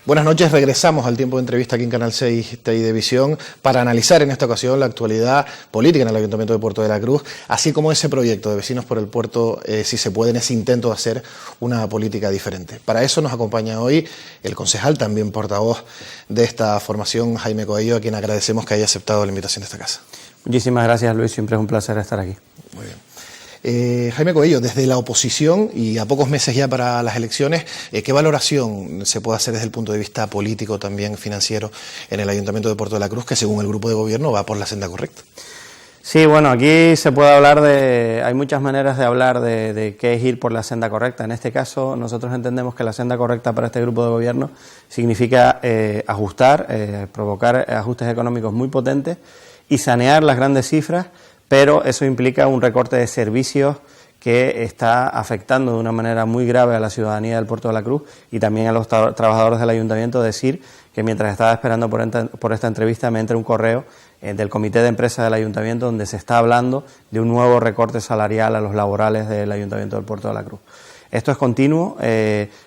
Buenas noches, regresamos al tiempo de entrevista aquí en Canal 6 Televisión para analizar en esta ocasión la actualidad política en el Ayuntamiento de Puerto de la Cruz, así como ese proyecto de Vecinos por el Puerto, si se puede, en ese intento de hacer una política diferente. Para eso nos acompaña hoy el concejal, también portavoz de esta formación, Jaime Coello, a quien agradecemos que haya aceptado la invitación de esta casa. Muchísimas gracias, Luis, siempre es un placer estar aquí. Muy bien. Jaime Coello, desde la oposición y a pocos meses ya para las elecciones, ¿qué valoración se puede hacer desde el punto de vista político, también financiero, en el Ayuntamiento de Puerto de la Cruz, que según el grupo de gobierno va por la senda correcta? Sí, bueno, aquí se puede hablar de... hay muchas maneras de hablar de qué es ir por la senda correcta. En este caso, nosotros entendemos que la senda correcta para este grupo de gobierno significa ajustar, provocar ajustes económicos muy potentes y sanear las grandes cifras, pero eso implica un recorte de servicios que está afectando de una manera muy grave a la ciudadanía del Puerto de la Cruz y también a los trabajadores del Ayuntamiento. Decir que mientras estaba esperando por esta entrevista me entra un correo del Comité de Empresa del Ayuntamiento donde se está hablando de un nuevo recorte salarial a los laborales del Ayuntamiento del Puerto de la Cruz. Esto es continuo,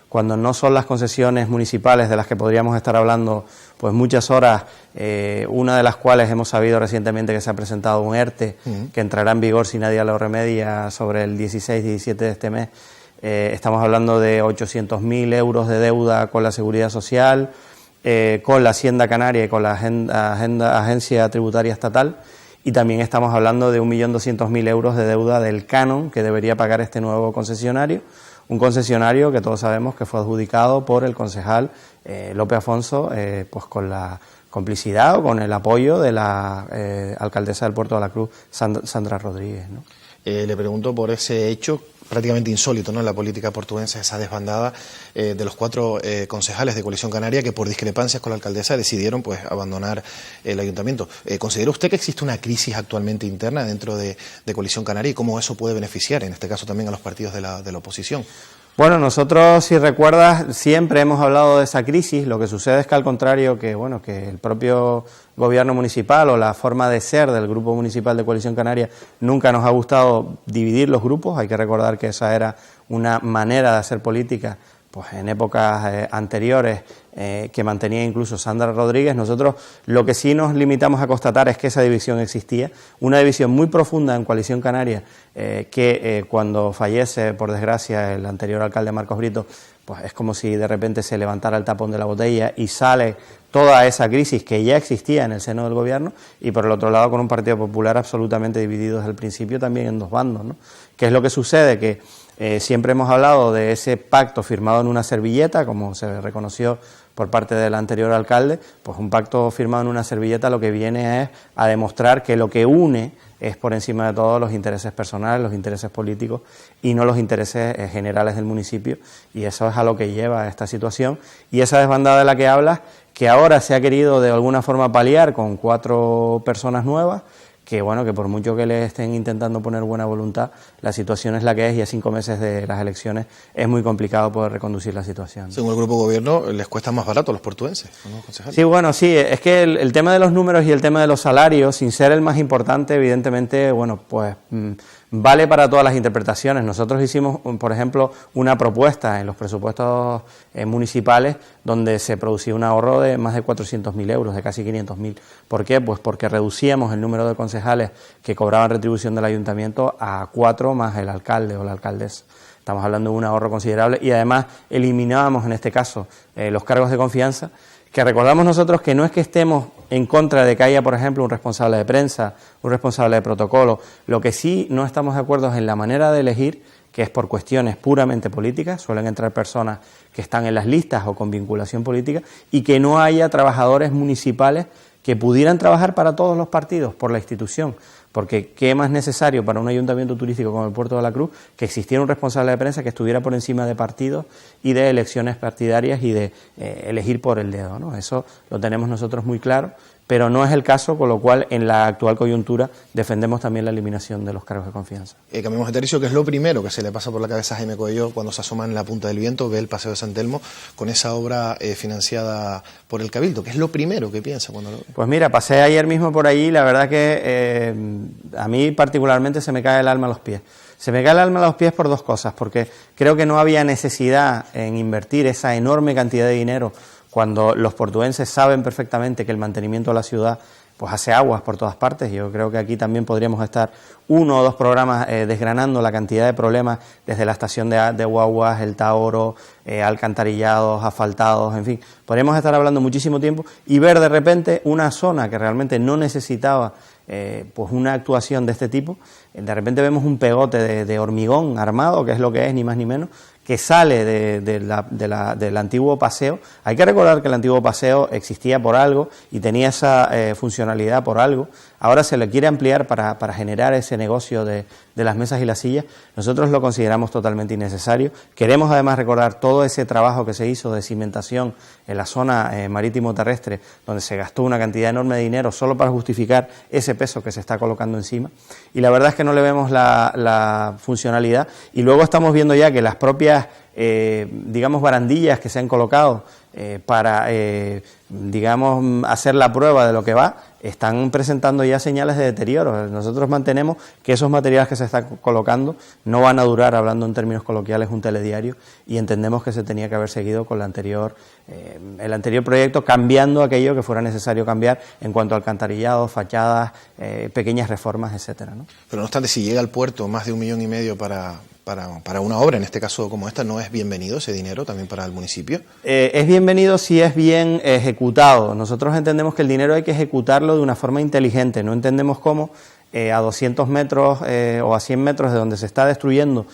cuando no son las concesiones municipales de las que podríamos estar hablando pues muchas horas, una de las cuales hemos sabido recientemente que se ha presentado un ERTE que entrará en vigor si nadie lo remedia sobre el 16-17 de este mes. Estamos hablando de 800.000 euros de deuda con la Seguridad Social, con la Hacienda Canaria y con la Agencia Tributaria Estatal, y también estamos hablando de 1.200.000 euros de deuda del canon que debería pagar este nuevo concesionario, un concesionario que todos sabemos que fue adjudicado por el concejal Lope Afonso, pues con la complicidad o con el apoyo de la alcaldesa del Puerto de la Cruz, Sandra Rodríguez, ¿no? Le pregunto por ese hecho prácticamente insólito, ¿no?, en la política portuense, esa desbandada de los 4 concejales de Coalición Canaria que por discrepancias con la alcaldesa decidieron pues abandonar el ayuntamiento. ¿Considera usted que existe una crisis actualmente interna dentro de Coalición Canaria y cómo eso puede beneficiar, en este caso también a los partidos de la oposición? Bueno, nosotros, si recuerdas, siempre hemos hablado de esa crisis. Lo que sucede es que, al contrario, que el propio gobierno municipal o la forma de ser del Grupo Municipal de Coalición Canaria nunca nos ha gustado dividir los grupos. Hay que recordar que esa era una manera de hacer política pues en épocas anteriores que mantenía incluso Sandra Rodríguez. Nosotros lo que sí nos limitamos a constatar es que esa división existía, una división muy profunda en Coalición Canaria, que cuando fallece, por desgracia, el anterior alcalde Marcos Brito, pues es como si de repente se levantara el tapón de la botella y sale toda esa crisis que ya existía en el seno del gobierno, y por el otro lado con un Partido Popular absolutamente dividido desde el principio, también en 2 bandos, ¿no? ¿Qué es lo que sucede? Que siempre hemos hablado de ese pacto firmado en una servilleta, como se reconoció por parte del anterior alcalde. Pues un pacto firmado en una servilleta lo que viene es a demostrar que lo que une es por encima de todo los intereses personales, los intereses políticos y no los intereses generales del municipio, y eso es a lo que lleva a esta situación. Y esa desbandada de la que hablas, que ahora se ha querido de alguna forma paliar con 4 personas nuevas, que por mucho que le estén intentando poner buena voluntad, la situación es la que es, y a 5 meses de las elecciones es muy complicado poder reconducir la situación. Según el grupo gobierno, les cuesta más barato a los portuenses, ¿no, concejal? Sí, sí, es que el tema de los números y el tema de los salarios, sin ser el más importante, evidentemente, vale para todas las interpretaciones. Nosotros hicimos, por ejemplo, una propuesta en los presupuestos municipales donde se producía un ahorro de más de 400.000 euros, de casi 500.000. ¿Por qué? Pues porque reducíamos el número de concejales que cobraban retribución del ayuntamiento a 4 más el alcalde o la alcaldesa. Estamos hablando de un ahorro considerable, y además eliminábamos en este caso los cargos de confianza, que recordamos nosotros que no es que estemos en contra de que haya, por ejemplo, un responsable de prensa, un responsable de protocolo. Lo que sí no estamos de acuerdo es en la manera de elegir, que es por cuestiones puramente políticas. Suelen entrar personas que están en las listas o con vinculación política, y que no haya trabajadores municipales que pudieran trabajar para todos los partidos, por la institución. Porque qué más necesario para un ayuntamiento turístico como el Puerto de la Cruz que existiera un responsable de prensa que estuviera por encima de partidos y de elecciones partidarias y de elegir por el dedo, ¿no? Eso lo tenemos nosotros muy claro, pero no es el caso, con lo cual en la actual coyuntura defendemos también la eliminación de los cargos de confianza. Cambiamos de tercio, que es lo primero que se le pasa por la cabeza a Jaime Coello cuando se asoma en la punta del viento, ve el Paseo de San Telmo con esa obra financiada por el Cabildo. ¿Qué es lo primero que piensa cuando lo ve? Pues mira, pasé ayer mismo por allí, la verdad que a mí particularmente se me cae el alma a los pies. Se me cae el alma a los pies por 2 cosas, porque creo que no había necesidad en invertir esa enorme cantidad de dinero cuando los portuenses saben perfectamente que el mantenimiento de la ciudad pues hace aguas por todas partes. Yo creo que aquí también podríamos estar 1 o 2 programas desgranando la cantidad de problemas desde la estación de guaguas, el Taoro, alcantarillados, asfaltados, en fin. Podríamos estar hablando muchísimo tiempo y ver de repente una zona que realmente no necesitaba pues una actuación de este tipo. De repente vemos un pegote de hormigón armado, que es lo que es, ni más ni menos, que sale del antiguo paseo. Hay que recordar que el antiguo paseo existía por algo y tenía esa funcionalidad por algo. Ahora se le quiere ampliar para generar ese negocio de las mesas y las sillas. Nosotros lo consideramos totalmente innecesario. Queremos además recordar todo ese trabajo que se hizo de cimentación en la zona marítimo-terrestre, donde se gastó una cantidad enorme de dinero solo para justificar ese peso que se está colocando encima. Y la verdad es que no le vemos la funcionalidad. Y luego estamos viendo ya que las propias digamos barandillas que se han colocado para digamos hacer la prueba de lo que va, están presentando ya señales de deterioro. Nosotros mantenemos que esos materiales que se están colocando no van a durar, hablando en términos coloquiales, un telediario, y entendemos que se tenía que haber seguido con el anterior proyecto, cambiando aquello que fuera necesario cambiar en cuanto a alcantarillado, fachadas, pequeñas reformas, etcétera, ¿no? Pero no obstante, si llega al puerto más de 1,5 millones para una obra, en este caso como esta, ¿no es bienvenido ese dinero también para el municipio? Es bienvenido si es bien ejecutado. Nosotros entendemos que el dinero hay que ejecutarlo de una forma inteligente. No entendemos cómo a 200 metros o a 100 metros de donde se está destruyendo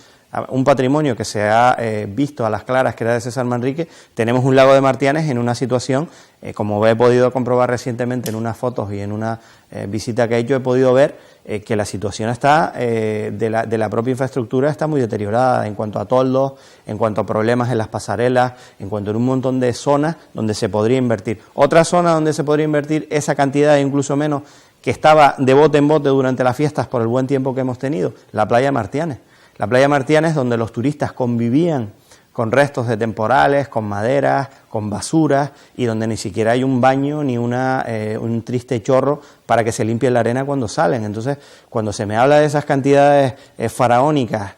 un patrimonio que se ha visto a las claras, que era de César Manrique, tenemos un lago de Martianes en una situación, como he podido comprobar recientemente en unas fotos y en una visita que he hecho, he podido ver que la situación está de la propia infraestructura está muy deteriorada en cuanto a toldos, en cuanto a problemas en las pasarelas, en cuanto a un montón de zonas donde se podría invertir. Otra zona donde se podría invertir esa cantidad e incluso menos, que estaba de bote en bote durante las fiestas por el buen tiempo que hemos tenido, la playa Martianes. La playa Martianes, donde los turistas convivían con restos de temporales, con maderas, con basuras, y donde ni siquiera hay un baño ni un triste chorro para que se limpie la arena cuando salen. Entonces, cuando se me habla de esas cantidades faraónicas,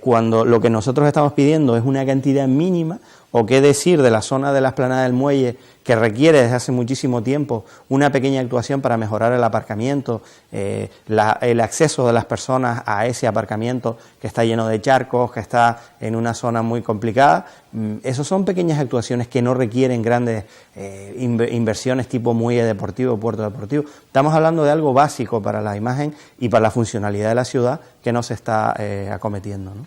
cuando lo que nosotros estamos pidiendo es una cantidad mínima, o qué decir de la zona de la explanada del muelle, que requiere desde hace muchísimo tiempo una pequeña actuación para mejorar el aparcamiento, el acceso de las personas a ese aparcamiento que está lleno de charcos, que está en una zona muy complicada. Esas son pequeñas actuaciones que no requieren grandes inversiones tipo muelle deportivo, puerto deportivo. Estamos hablando de algo básico para la imagen y para la funcionalidad de la ciudad que no se está acometiendo, ¿no?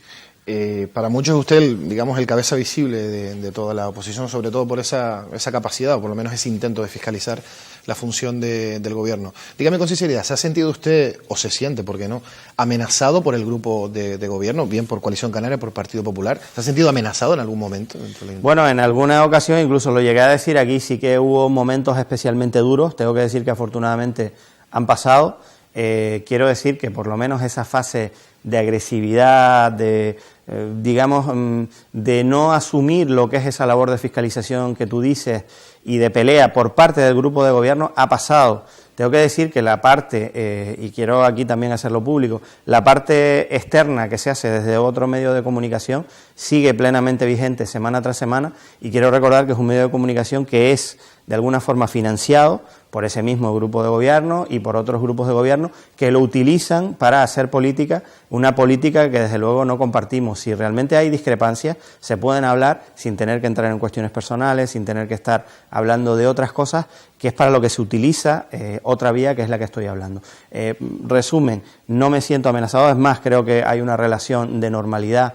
Para muchos usted, digamos, el cabeza visible de toda la oposición, sobre todo por esa capacidad, o por lo menos ese intento de fiscalizar la función del gobierno. Dígame con sinceridad, ¿se ha sentido usted, o se siente, por qué no, amenazado por el grupo de gobierno, bien por Coalición Canaria, por Partido Popular? ¿Se ha sentido amenazado en algún momento? Bueno, en alguna ocasión incluso lo llegué a decir, aquí sí que hubo momentos especialmente duros, tengo que decir que afortunadamente han pasado. Quiero decir que por lo menos esa fase de agresividad, digamos, de no asumir lo que es esa labor de fiscalización que tú dices y de pelea por parte del grupo de gobierno ha pasado. Tengo que decir que la parte, y quiero aquí también hacerlo público, la parte externa que se hace desde otro medio de comunicación sigue plenamente vigente semana tras semana, y quiero recordar que es un medio de comunicación que es de alguna forma financiado por ese mismo grupo de gobierno y por otros grupos de gobierno que lo utilizan para hacer política, una política que desde luego no compartimos. Si realmente hay discrepancias, se pueden hablar sin tener que entrar en cuestiones personales, sin tener que estar hablando de otras cosas, que es para lo que se utiliza otra vía, que es la que estoy hablando. Resumen, no me siento amenazado, es más, creo que hay una relación de normalidad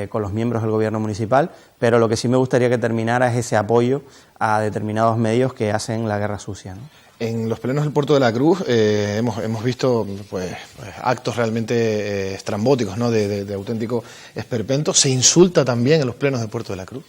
con los miembros del gobierno municipal, pero lo que sí me gustaría que terminara es ese apoyo a determinados medios que hacen la guerra sucia, ¿no? En los plenos del Puerto de la Cruz hemos visto pues actos realmente estrambóticos, ¿no? de auténtico esperpento. ¿Se insulta también en los plenos del Puerto de la Cruz?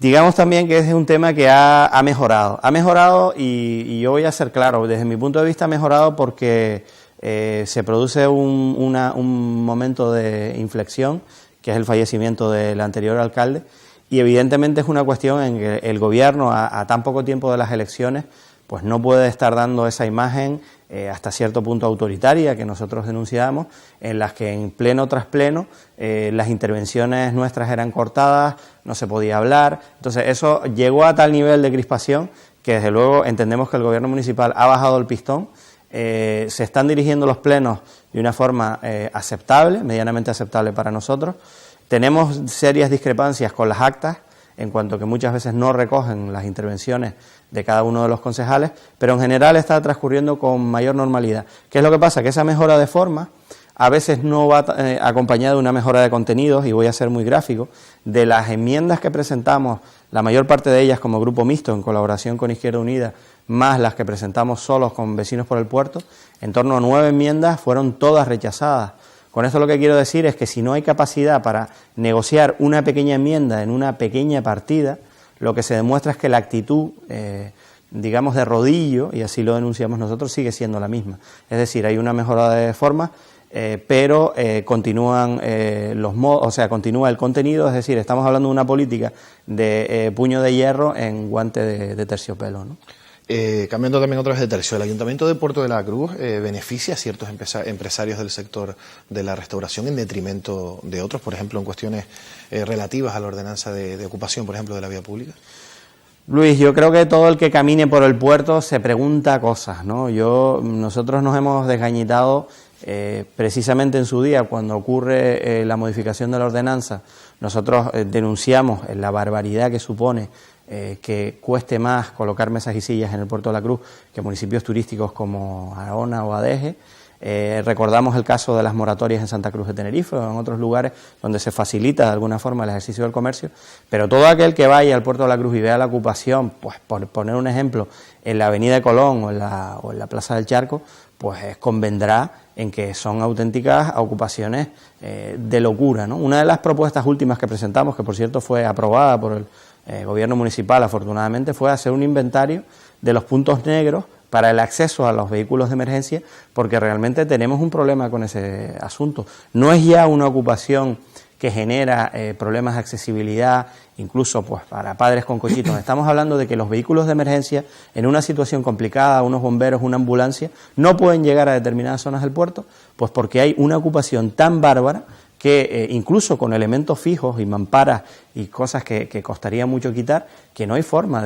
Digamos también que es un tema que ha mejorado. Ha mejorado y yo voy a ser claro, desde mi punto de vista ha mejorado porque se produce un momento de inflexión, que es el fallecimiento del anterior alcalde, y evidentemente es una cuestión en que el gobierno, a tan poco tiempo de las elecciones, pues no puede estar dando esa imagen hasta cierto punto autoritaria que nosotros denunciamos, en las que en pleno tras pleno las intervenciones nuestras eran cortadas, no se podía hablar. Entonces eso llegó a tal nivel de crispación que desde luego entendemos que el gobierno municipal ha bajado el pistón. Se están dirigiendo los plenos de una forma aceptable, medianamente aceptable para nosotros. Tenemos serias discrepancias con las actas, en cuanto que muchas veces no recogen las intervenciones de cada uno de los concejales, pero en general está transcurriendo con mayor normalidad. ¿Qué es lo que pasa? Que esa mejora de forma a veces no va acompañada de una mejora de contenidos, y voy a ser muy gráfico. De las enmiendas que presentamos, la mayor parte de ellas como grupo mixto, en colaboración con Izquierda Unida, más las que presentamos solos con Vecinos por el Puerto, en torno a 9 enmiendas fueron todas rechazadas. Con esto lo que quiero decir es que si no hay capacidad para negociar una pequeña enmienda en una pequeña partida, lo que se demuestra es que la actitud, digamos, de rodillo, y así lo denunciamos nosotros, sigue siendo la misma. Es decir, hay una mejora de forma, pero continúan los modos, o sea, continúa el contenido, es decir, estamos hablando de una política de puño de hierro en guante de terciopelo, ¿no? Cambiando también otra vez de tercio, el Ayuntamiento de Puerto de la Cruz beneficia a ciertos empresarios del sector de la restauración en detrimento de otros, por ejemplo, en cuestiones relativas a la ordenanza de ocupación, por ejemplo, de la vía pública. Luis, yo creo que todo el que camine por el puerto se pregunta cosas, ¿no? Nosotros nos hemos desgañitado precisamente en su día, cuando ocurre la modificación de la ordenanza. Nosotros denunciamos la barbaridad que supone que cueste más colocar mesas y sillas en el Puerto de la Cruz que municipios turísticos como Arona o Adeje. Recordamos el caso de las moratorias en Santa Cruz de Tenerife o en otros lugares donde se facilita de alguna forma el ejercicio del comercio, pero todo aquel que vaya al Puerto de la Cruz y vea la ocupación, pues por poner un ejemplo, en la Avenida de Colón o en la Plaza del Charco, pues convendrá en que son auténticas ocupaciones de locura, ¿no? Una de las propuestas últimas que presentamos, que por cierto fue aprobada por el gobierno municipal afortunadamente, fue hacer un inventario de los puntos negros para el acceso a los vehículos de emergencia, porque realmente tenemos un problema con ese asunto. No es ya una ocupación que genera problemas de accesibilidad, incluso pues para padres con cochitos. Estamos hablando de que los vehículos de emergencia, en una situación complicada, unos bomberos, una ambulancia, no pueden llegar a determinadas zonas del puerto, pues porque hay una ocupación tan bárbara que incluso con elementos fijos y mamparas y cosas que costaría mucho quitar, que no hay forma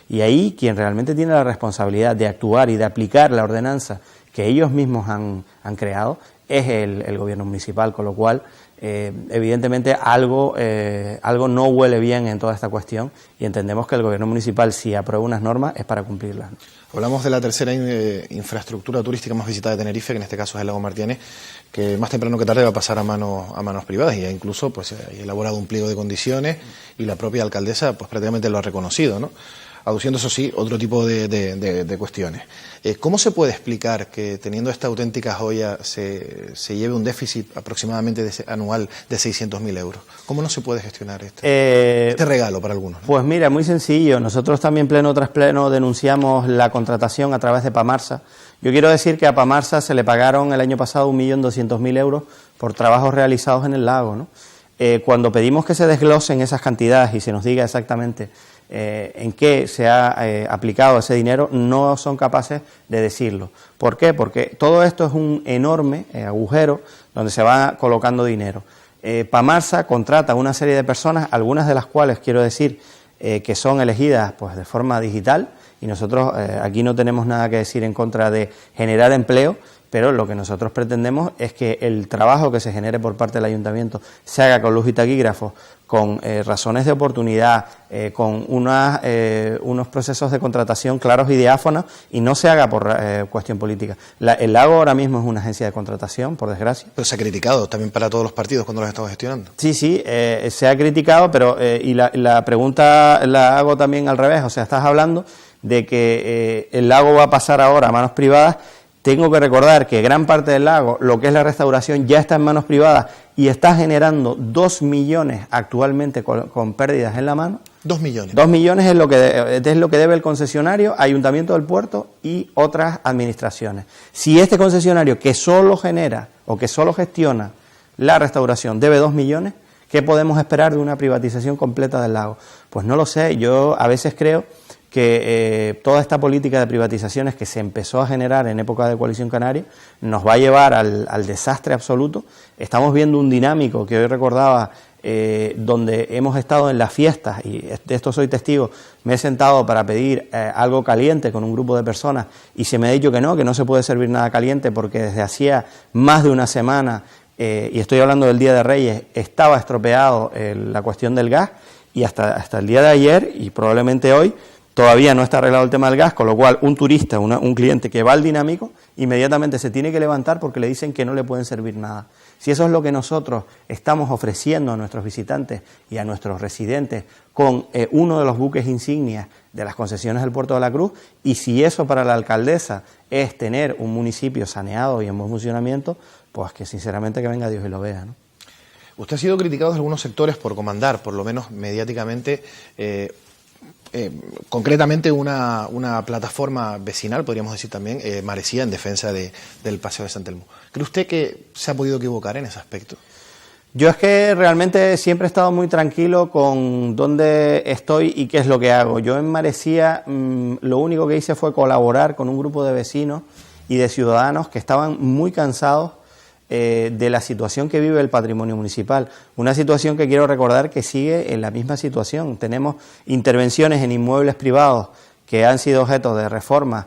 Y ahí quien realmente tiene la responsabilidad de actuar y de aplicar la ordenanza que ellos mismos han creado es el gobierno municipal, con lo cual evidentemente algo no huele bien en toda esta cuestión, y entendemos que el gobierno municipal, si aprueba unas normas, es para cumplirlas, ¿no? Hablamos de la tercera infraestructura turística más visitada de Tenerife, que en este caso es el lago Martínez, que más temprano que tarde va a pasar a manos privadas, y ya incluso pues ha elaborado un pliego de condiciones y la propia alcaldesa pues prácticamente lo ha reconocido, ¿no? Aduciendo, eso sí, otro tipo de cuestiones. ¿Cómo se puede explicar que teniendo esta auténtica joya se lleve un déficit aproximadamente anual de 600.000 euros? ¿Cómo no se puede gestionar este regalo para algunos, ¿no? Pues mira, muy sencillo. Nosotros también pleno tras pleno denunciamos la contratación a través de Pamarsa. Yo quiero decir que a Pamarsa se le pagaron el año pasado 1.200.000 euros por trabajos realizados en el lago, ¿no? Cuando pedimos que se desglosen esas cantidades y se nos diga exactamente en qué se ha aplicado ese dinero, no son capaces de decirlo. ¿Por qué? Porque todo esto es un enorme agujero donde se va colocando dinero. Pamarsa contrata a una serie de personas, algunas de las cuales quiero decir que son elegidas pues de forma digital, y nosotros aquí no tenemos nada que decir en contra de generar empleo, pero lo que nosotros pretendemos es que el trabajo que se genere por parte del ayuntamiento se haga con luz y taquígrafos, con razones de oportunidad, con unos procesos de contratación claros y diáfanos, y no se haga por cuestión política. El lago ahora mismo es una agencia de contratación, por desgracia. Pero se ha criticado también para todos los partidos cuando los estamos gestionando. Sí, se ha criticado, pero y la pregunta la hago también al revés. O sea, estás hablando de que el lago va a pasar ahora a manos privadas. Tengo que recordar que gran parte del lago, lo que es la restauración, ya está en manos privadas y está generando 2 millones actualmente con pérdidas en la mano. 2 millones. 2 millones es lo que debe el concesionario, Ayuntamiento del Puerto y otras administraciones. Si este concesionario, que solo genera o que solo gestiona la restauración, debe 2 millones, ¿qué podemos esperar de una privatización completa del lago? Pues no lo sé. Yo a veces creo que toda esta política de privatizaciones que se empezó a generar en época de Coalición Canaria nos va a llevar al desastre absoluto. Estamos viendo un dinámico que hoy recordaba, donde hemos estado en las fiestas, y de esto soy testigo, me he sentado para pedir algo caliente con un grupo de personas y se me ha dicho que no se puede servir nada caliente porque desde hacía más de una semana, y estoy hablando del Día de Reyes, estaba estropeado la cuestión del gas, y hasta el día de ayer y probablemente hoy todavía no está arreglado el tema del gas, con lo cual un turista, un cliente que va al dinámico, inmediatamente se tiene que levantar porque le dicen que no le pueden servir nada. Si eso es lo que nosotros estamos ofreciendo a nuestros visitantes y a nuestros residentes con uno de los buques insignias de las concesiones del Puerto de la Cruz, y si eso para la alcaldesa es tener un municipio saneado y en buen funcionamiento, pues que sinceramente que venga Dios y lo vea, ¿no? Usted ha sido criticado de algunos sectores por comandar, por lo menos mediáticamente, concretamente una plataforma vecinal, podríamos decir también, Maresía, en defensa del Paseo de San Telmo. ¿Cree usted que se ha podido equivocar en ese aspecto? Yo es que realmente siempre he estado muy tranquilo con dónde estoy y qué es lo que hago. Yo en Maresía lo único que hice fue colaborar con un grupo de vecinos y de ciudadanos que estaban muy cansados de la situación que vive el patrimonio municipal. Una situación que quiero recordar que sigue en la misma situación. Tenemos intervenciones en inmuebles privados que han sido objeto de reformas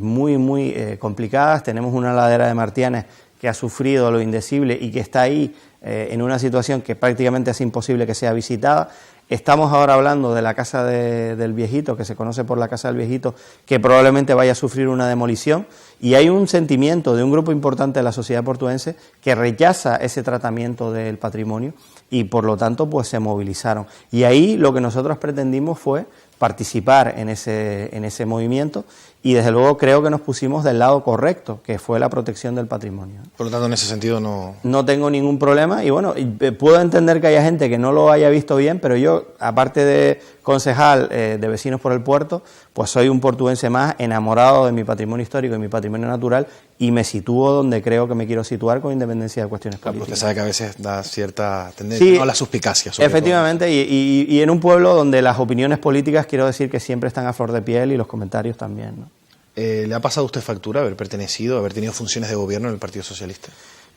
muy complicadas. Tenemos una ladera de Martianes que ha sufrido lo indecible y que está ahí en una situación que prácticamente es imposible que sea visitada. Estamos ahora hablando de la Casa del Viejito, que se conoce por la Casa del Viejito, que probablemente vaya a sufrir una demolición, y hay un sentimiento de un grupo importante de la sociedad portuense que rechaza ese tratamiento del patrimonio y por lo tanto pues se movilizaron. Y ahí lo que nosotros pretendimos fue participar en ese movimiento, y desde luego creo que nos pusimos del lado correcto, que fue la protección del patrimonio. Por lo tanto, en ese sentido no tengo ningún problema, y bueno, puedo entender que haya gente que no lo haya visto bien, pero yo, aparte de concejal de Vecinos por el Puerto, pues soy un portuense más enamorado de mi patrimonio histórico y mi patrimonio natural, y me sitúo donde creo que me quiero situar con independencia de cuestiones políticas. Usted sabe que a veces da cierta tendencia, sí, a la suspicacia. Efectivamente, y en un pueblo donde las opiniones políticas, quiero decir que siempre están a flor de piel, y los comentarios también, ¿no? ¿Le ha pasado a usted factura haber pertenecido, haber tenido funciones de gobierno en el Partido Socialista?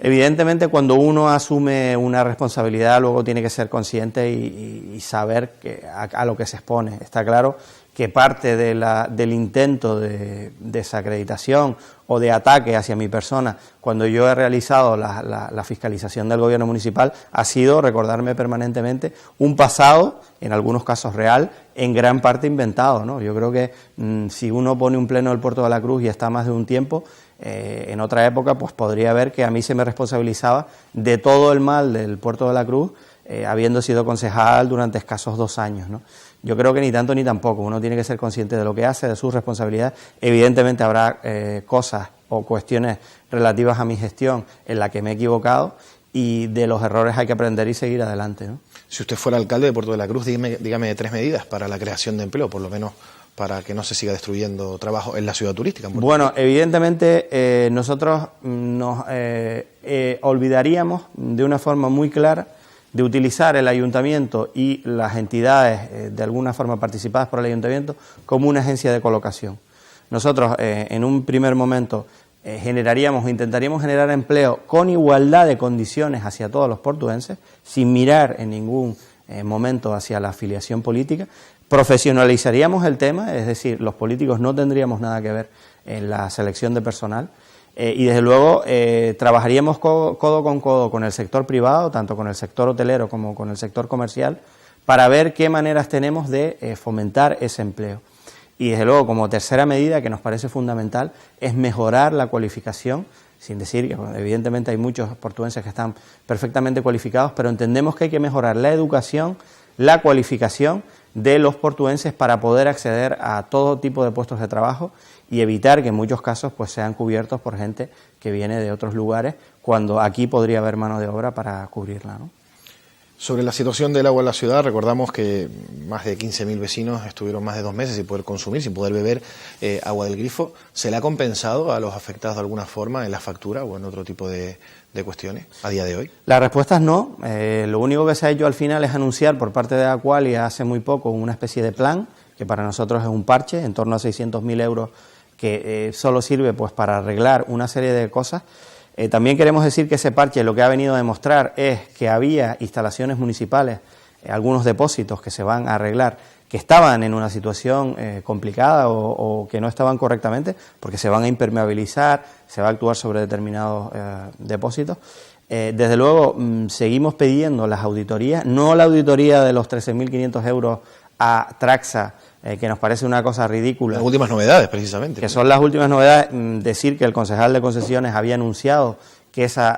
Evidentemente, cuando uno asume una responsabilidad, luego tiene que ser consciente y saber a lo que se expone. Está claro que parte del intento de desacreditación o de ataque hacia mi persona, cuando yo he realizado la fiscalización del gobierno municipal, ha sido recordarme permanentemente un pasado, en algunos casos real, en gran parte inventado, ¿no? Yo creo que si uno pone un pleno del Puerto de la Cruz y está más de un tiempo, en otra época pues podría ver que a mí se me responsabilizaba de todo el mal del Puerto de la Cruz, habiendo sido concejal durante escasos 2 años, ¿no? Yo creo que ni tanto ni tampoco. Uno tiene que ser consciente de lo que hace, de su responsabilidad. Evidentemente habrá cosas o cuestiones relativas a mi gestión en las que me he equivocado, y de los errores hay que aprender y seguir adelante, ¿no? Si usted fuera alcalde de Puerto de la Cruz, dígame 3 medidas para la creación de empleo, por lo menos para que no se siga destruyendo trabajo en la ciudad turística. Bueno, evidentemente nosotros nos olvidaríamos de una forma muy clara de utilizar el ayuntamiento y las entidades de alguna forma participadas por el ayuntamiento como una agencia de colocación. Nosotros en un primer momento intentaríamos generar empleo con igualdad de condiciones hacia todos los portuenses, sin mirar en ningún momento hacia la afiliación política. Profesionalizaríamos el tema, es decir, los políticos no tendríamos nada que ver en la selección de personal. Y desde luego trabajaríamos codo con codo con el sector privado, tanto con el sector hotelero como con el sector comercial, para ver qué maneras tenemos de fomentar ese empleo. Y desde luego, como tercera medida que nos parece fundamental, es mejorar la cualificación, sin decir que evidentemente hay muchos portuenses que están perfectamente cualificados, pero entendemos que hay que mejorar la educación, la cualificación de los portuenses para poder acceder a todo tipo de puestos de trabajo y evitar que en muchos casos pues sean cubiertos por gente que viene de otros lugares, cuando aquí podría haber mano de obra para cubrirla, ¿no? Sobre la situación del agua en la ciudad, recordamos que más de 15.000 vecinos estuvieron más de 2 meses sin poder consumir, sin poder beber agua del grifo. ¿Se le ha compensado a los afectados de alguna forma en la factura o en otro tipo de cuestiones a día de hoy? La respuesta es no. Lo único que se ha hecho al final es anunciar por parte de Aqualia hace muy poco una especie de plan que para nosotros es un parche, en torno a 600.000 euros, que solo sirve pues para arreglar una serie de cosas. También queremos decir que ese parche lo que ha venido a demostrar es que había instalaciones municipales, algunos depósitos que se van a arreglar, que estaban en una situación complicada o que no estaban correctamente, porque se van a impermeabilizar, se va a actuar sobre determinados depósitos. Desde luego, seguimos pidiendo las auditorías, no la auditoría de los 13.500 euros a Traxa, que nos parece una cosa ridícula. Las últimas novedades, precisamente. Que son las últimas novedades. Decir que el concejal de concesiones había anunciado que esa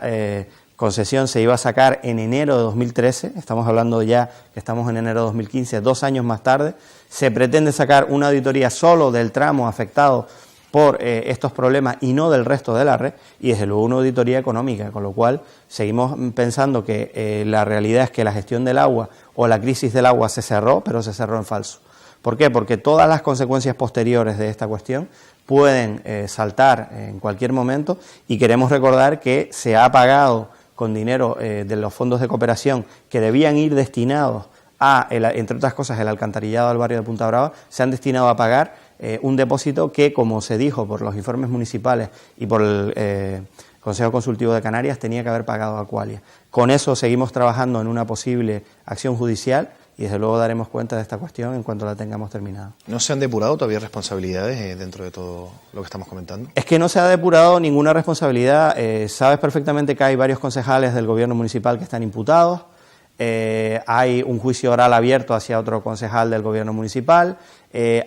concesión se iba a sacar en enero de 2013, estamos hablando ya que estamos en enero de 2015, 2 años más tarde. Se pretende sacar una auditoría solo del tramo afectado por estos problemas y no del resto de la red, y desde luego una auditoría económica, con lo cual seguimos pensando que la realidad es que la gestión del agua o la crisis del agua se cerró, pero se cerró en falso. ¿Por qué? Porque todas las consecuencias posteriores de esta cuestión pueden saltar en cualquier momento, y queremos recordar que se ha pagado con dinero de los fondos de cooperación que debían ir destinados a, entre otras cosas, el alcantarillado del barrio de Punta Brava, se han destinado a pagar un depósito que, como se dijo por los informes municipales y por el Consejo Consultivo de Canarias, tenía que haber pagado Aqualia. Con eso seguimos trabajando en una posible acción judicial y desde luego daremos cuenta de esta cuestión en cuanto la tengamos terminada. ¿No se han depurado todavía responsabilidades dentro de todo lo que estamos comentando? Es que no se ha depurado ninguna responsabilidad. Sabes perfectamente que hay varios concejales del gobierno municipal que están imputados. Hay un juicio oral abierto hacia otro concejal del gobierno municipal.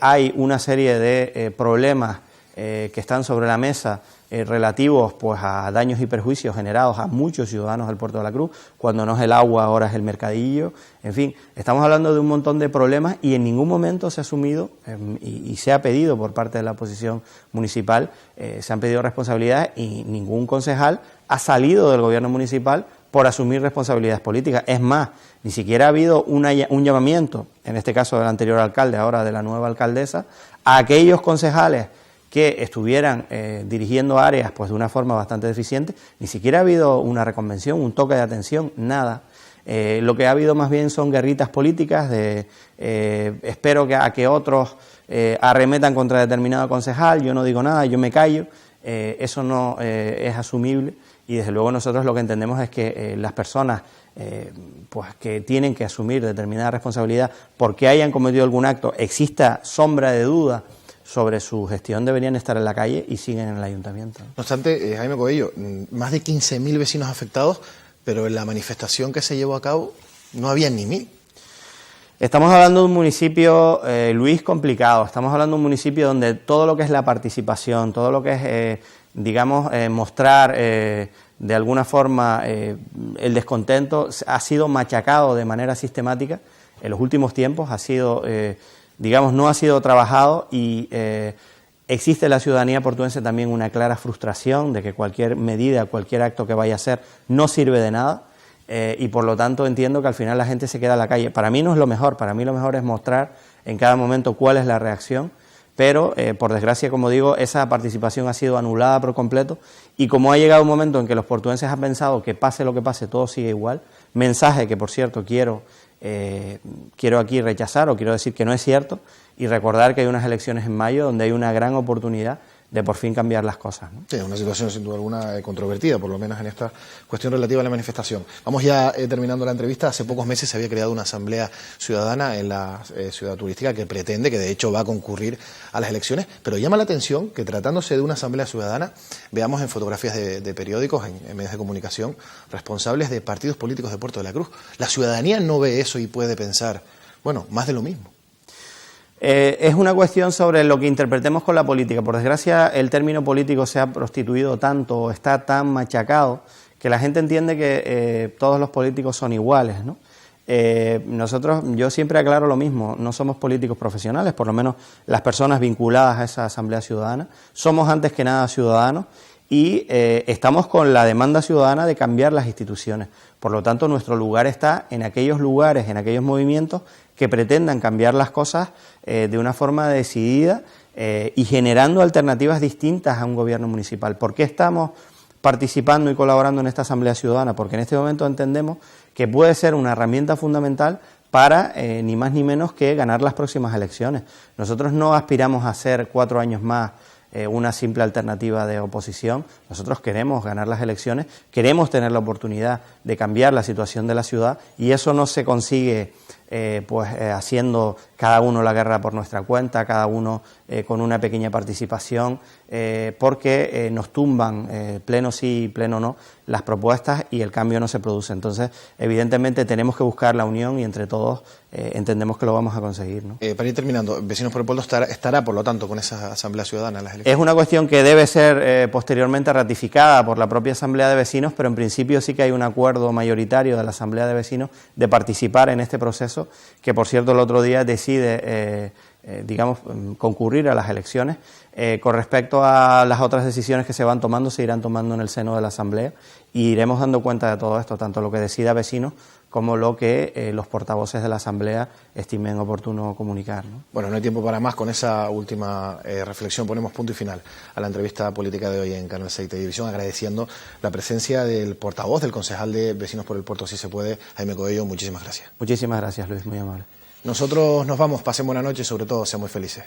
Hay una serie de problemas que están sobre la mesa relativos pues a daños y perjuicios generados a muchos ciudadanos del Puerto de la Cruz, cuando no es el agua, ahora es el mercadillo. En fin, estamos hablando de un montón de problemas y en ningún momento se ha asumido y se ha pedido por parte de la oposición municipal, se han pedido responsabilidades y ningún concejal ha salido del gobierno municipal por asumir responsabilidades políticas. Es más, ni siquiera ha habido un llamamiento, en este caso del anterior alcalde, ahora de la nueva alcaldesa, a aquellos concejales que estuvieran dirigiendo áreas pues de una forma bastante deficiente. Ni siquiera ha habido una reconvención, un toque de atención, nada. Lo que ha habido más bien son guerritas políticas de espero a que otros arremetan contra determinado concejal, yo no digo nada, yo me callo. Eso no es asumible y desde luego nosotros lo que entendemos es que las personas pues que tienen que asumir determinada responsabilidad porque hayan cometido algún acto, exista sombra de duda sobre su gestión, deberían estar en la calle y siguen en el ayuntamiento. No obstante, Jaime Coello, más de 15.000 vecinos afectados, pero en la manifestación que se llevó a cabo no había ni 1.000. Estamos hablando de un municipio, Luis, complicado. Estamos hablando de un municipio donde todo lo que es la participación, todo lo que es, mostrar de alguna forma el descontento ha sido machacado de manera sistemática en los últimos tiempos, ha sido no ha sido trabajado y existe en la ciudadanía portuense también una clara frustración de que cualquier medida, cualquier acto que vaya a hacer no sirve de nada y por lo tanto entiendo que al final la gente se queda en la calle. Para mí no es lo mejor, para mí lo mejor es mostrar en cada momento cuál es la reacción, pero por desgracia, como digo, esa participación ha sido anulada por completo y como ha llegado un momento en que los portuenses han pensado que pase lo que pase, todo sigue igual, mensaje que por cierto quiero aquí rechazar o quiero decir que no es cierto y recordar que hay unas elecciones en mayo donde hay una gran oportunidad de por fin cambiar las cosas, ¿no? Sí, una situación sin duda alguna controvertida, por lo menos en esta cuestión relativa a la manifestación. Vamos ya terminando la entrevista. Hace pocos meses se había creado una asamblea ciudadana en la ciudad turística que pretende, que de hecho va a concurrir a las elecciones, pero llama la atención que tratándose de una asamblea ciudadana veamos en fotografías de periódicos, en medios de comunicación, responsables de partidos políticos de Puerto de la Cruz. La ciudadanía no ve eso y puede pensar, bueno, más de lo mismo. Es una cuestión sobre lo que interpretemos con la política. Por desgracia, el término político se ha prostituido tanto, está tan machacado, que la gente entiende que todos los políticos son iguales, ¿no? Yo siempre aclaro lo mismo, no somos políticos profesionales, por lo menos las personas vinculadas a esa asamblea ciudadana, somos antes que nada ciudadanos y estamos con la demanda ciudadana de cambiar las instituciones. Por lo tanto, nuestro lugar está en aquellos lugares, en aquellos movimientos que pretendan cambiar las cosas de una forma decidida y generando alternativas distintas a un gobierno municipal. ¿Por qué estamos participando y colaborando en esta Asamblea Ciudadana? Porque en este momento entendemos que puede ser una herramienta fundamental para ni más ni menos que ganar las próximas elecciones. Nosotros no aspiramos a ser 4 años más una simple alternativa de oposición. Nosotros queremos ganar las elecciones, queremos tener la oportunidad de cambiar la situación de la ciudad, y eso no se consigue haciendo cada uno la guerra por nuestra cuenta, cada uno con una pequeña participación, porque nos tumban pleno sí, pleno no, las propuestas y el cambio no se produce. Entonces, evidentemente tenemos que buscar la unión y entre todos entendemos que lo vamos a conseguir, ¿no? Para ir terminando, Vecinos por el Puerto estará, por lo tanto, con esa Asamblea Ciudadana en las elecciones. Es una cuestión que debe ser posteriormente ratificada por la propia Asamblea de Vecinos, pero en principio sí que hay un acuerdo mayoritario de la Asamblea de Vecinos de participar en este proceso, que por cierto el otro día decide concurrir a las elecciones. Con respecto a las otras decisiones que se van tomando, se irán tomando en el seno de la Asamblea, y iremos dando cuenta de todo esto, tanto lo que decida Vecinos como lo que los portavoces de la Asamblea estimen oportuno comunicar, ¿no? Bueno, no hay tiempo para más. Con esa última reflexión ponemos punto y final a la entrevista política de hoy en Canal 6 Televisión, agradeciendo la presencia del portavoz, del concejal de Vecinos por el Puerto, si se puede, Jaime Coello. Muchísimas gracias. Muchísimas gracias, Luis, muy amable. Nosotros nos vamos, pasen buena noche y sobre todo sean muy felices.